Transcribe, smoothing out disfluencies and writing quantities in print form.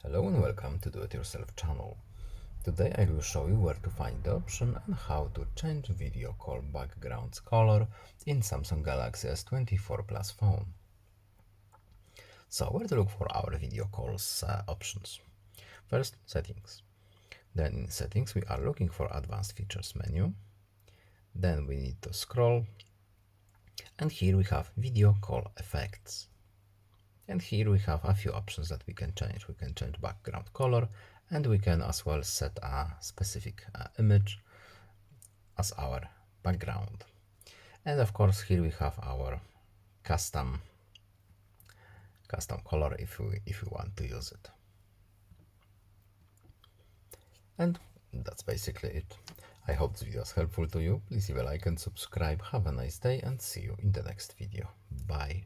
Hello and welcome to Do It Yourself channel. Today I will show you where to find the option and how to change video call background's color in Samsung Galaxy S24 Plus phone. So where to look for our video calls options? First, settings. Then in settings we are looking for advanced features menu. Then we need to scroll and here we have video call effects. And here we have a few options that we can change. We can change background color and we can as well set a specific image as our background. And of course here we have our custom color if we want to use it. And that's basically it. I hope this video was helpful to you. Please leave a like and subscribe. Have a nice day and see you in the next video. Bye.